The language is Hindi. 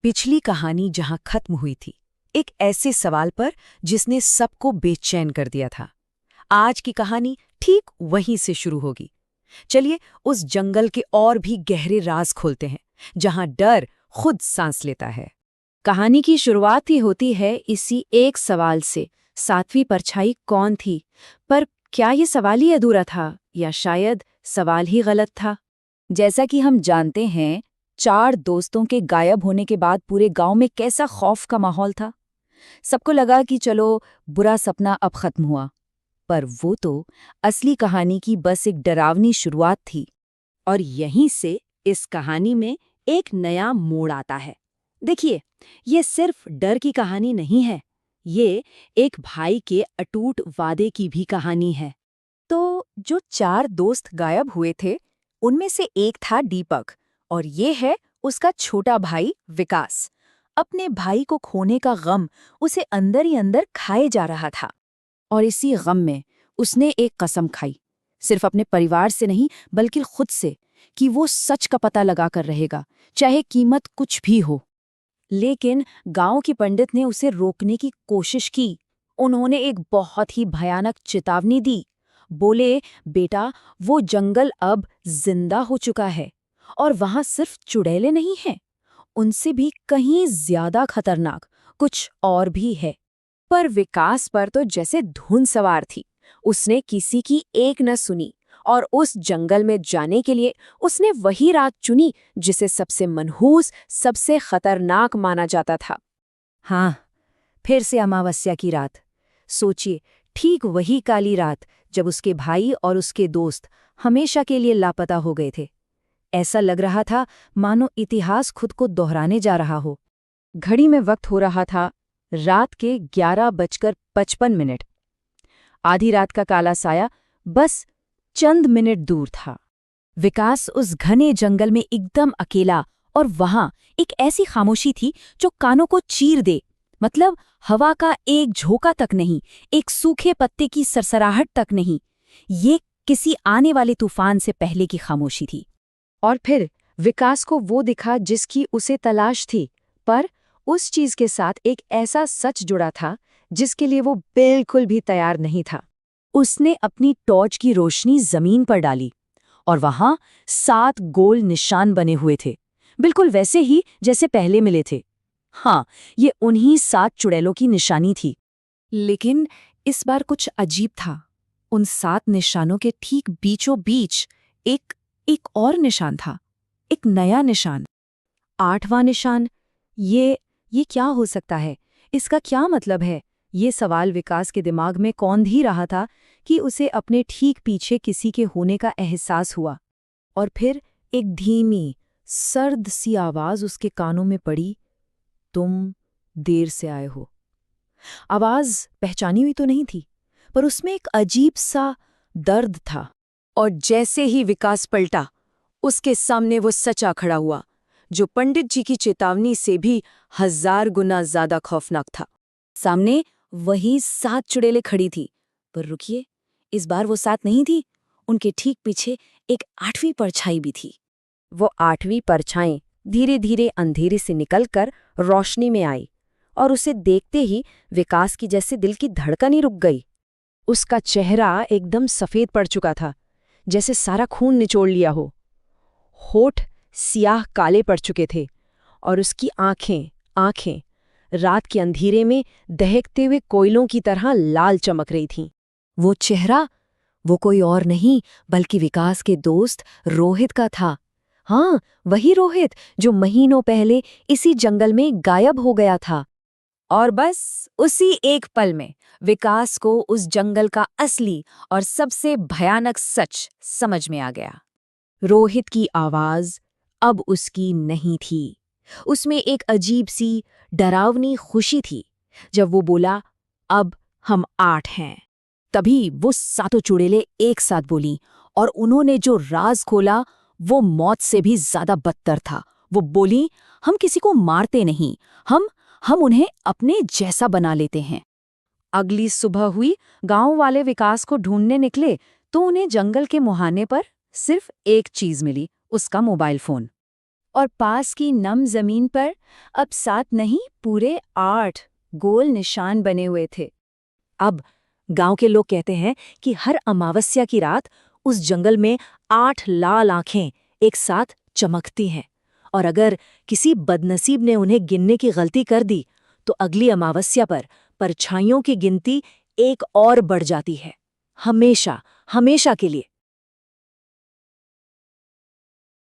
पिछली कहानी जहां खत्म हुई थी, एक ऐसे सवाल पर जिसने सबको बेचैन कर दिया था। आज की कहानी ठीक वहीं से शुरू होगी। चलिए उस जंगल के और भी गहरे राज खोलते हैं, जहां डर खुद सांस लेता है। कहानी की शुरुआत ही होती है इसी एक सवाल से, सातवीं परछाई कौन थी? पर क्या ये सवाल ही अधूरा था या शायद सवाल ही गलत था? जैसा कि हम जानते हैं, 4 दोस्तों के गायब होने के बाद पूरे गांव में कैसा खौफ का माहौल था। सबको लगा कि चलो बुरा सपना अब खत्म हुआ, पर वो तो असली कहानी की बस एक डरावनी शुरुआत थी। और यहीं से इस कहानी में एक नया मोड़ आता है। देखिए, ये सिर्फ डर की कहानी नहीं है, ये एक भाई के अटूट वादे की भी कहानी है। तो जो 4 दोस्त गायब हुए थे, उनमें से एक था दीपक, और ये है उसका छोटा भाई विकास। अपने भाई को खोने का गम उसे अंदर ही अंदर खाए जा रहा था। और इसी गम में उसने एक कसम खाई, सिर्फ अपने परिवार से नहीं बल्कि खुद से, कि वो सच का पता लगाकर रहेगा, चाहे कीमत कुछ भी हो। लेकिन गांव की पंडित ने उसे रोकने की कोशिश की। उन्होंने एक बहुत ही भयानक चेतावनी दी। बोले, बेटा, वो जंगल अब जिंदा हो चुका है और वहां सिर्फ चुड़ैलें नहीं हैं, उनसे भी कहीं ज्यादा खतरनाक कुछ और भी है। पर विकास पर तो जैसे धुन सवार थी। उसने किसी की एक न सुनी और उस जंगल में जाने के लिए उसने वही रात चुनी जिसे सबसे मनहूस, सबसे खतरनाक माना जाता था। हाँ, फिर से अमावस्या की रात। सोचिए, ठीक वही काली रात जब उसके भाई और उसके दोस्त हमेशा के लिए लापता हो गए थे। ऐसा लग रहा था मानो इतिहास खुद को दोहराने जा रहा हो। घड़ी में वक्त हो रहा था रात के 11:55। आधी रात का काला साया बस चंद मिनट दूर था। विकास उस घने जंगल में एकदम अकेला, और वहां एक ऐसी खामोशी थी जो कानों को चीर दे। मतलब हवा का एक झोंका तक नहीं, एक सूखे पत्ते की सरसराहट तक नहीं। ये किसी आने वाले तूफान से पहले की खामोशी थी। और फिर विकास को वो दिखा जिसकी उसे तलाश थी, पर उस चीज के साथ एक ऐसा सच जुड़ा था जिसके लिए वो बिल्कुल भी तैयार नहीं था। उसने अपनी टॉर्च की रोशनी जमीन पर डाली, और वहां 7 गोल निशान बने हुए थे, बिल्कुल वैसे ही जैसे पहले मिले थे। हाँ, ये उन्हीं 7 चुड़ैलों की निशानी थी। लेकिन इस बार कुछ अजीब था। उन 7 निशानों के ठीक बीचों बीच एक एक और निशान था, एक नया निशान, 8वां निशान। ये क्या हो सकता है? इसका क्या मतलब है? ये सवाल विकास के दिमाग में कौंध ही रहा था कि उसे अपने ठीक पीछे किसी के होने का एहसास हुआ। और फिर एक धीमी, सर्द सी आवाज उसके कानों में पड़ी, तुम देर से आए हो। आवाज पहचानी हुई तो नहीं थी, पर उसमें एक अजीब सा दर्द था। और जैसे ही विकास पलटा, उसके सामने वो सच आ खड़ा हुआ, जो पंडित जी की चेतावनी से भी 1000 गुना ज्यादा खौफनाक था। सामने वही 7 चुड़ैलें खड़ी थी, पर रुकिए, इस बार वो 7 नहीं थी। उनके ठीक पीछे एक 8वीं परछाई भी थी। वो 8वीं परछाई धीरे धीरे अंधेरे से निकलकर रोशनी में आई, और उसे देखते ही विकास की जैसे दिल की धड़कन ही रुक गई। उसका चेहरा एकदम सफेद पड़ चुका था, जैसे सारा खून निचोड़ लिया हो। होठ सियाह काले पड़ चुके थे, और उसकी आंखें रात के अंधेरे में दहकते हुए कोयलों की तरह लाल चमक रही थीं। वो चेहरा, वो कोई और नहीं बल्कि विकास के दोस्त रोहित का था। हाँ, वही रोहित जो महीनों पहले इसी जंगल में गायब हो गया था। और बस उसी एक पल में विकास को उस जंगल का असली और सबसे भयानक सच समझ में आ गया। रोहित की आवाज अब उसकी नहीं थी। उसमें एक अजीब सी डरावनी खुशी थी। जब वो बोला, अब हम 8 हैं, तभी वो 7 चुड़ैलें एक साथ बोलीं, और उन्होंने जो राज खोला वो मौत से भी ज्यादा बदतर था। वो बोली, हम किसी को मारते नहीं, हम उन्हें अपने जैसा बना लेते हैं। अगली सुबह हुई, गांव वाले विकास को ढूंढने निकले तो उन्हें जंगल के मुहाने पर सिर्फ एक चीज मिली, उसका मोबाइल फोन। और पास की नम जमीन पर अब 7 नहीं पूरे 8 गोल निशान बने हुए थे। अब गांव के लोग कहते हैं कि हर अमावस्या की रात उस जंगल में 8 लाल आंखें एक साथ चमकती हैं, और अगर किसी बदनसीब ने उन्हें गिनने की गलती कर दी तो अगली अमावस्या पर परछाइयों की गिनती एक और बढ़ जाती है, हमेशा हमेशा के लिए।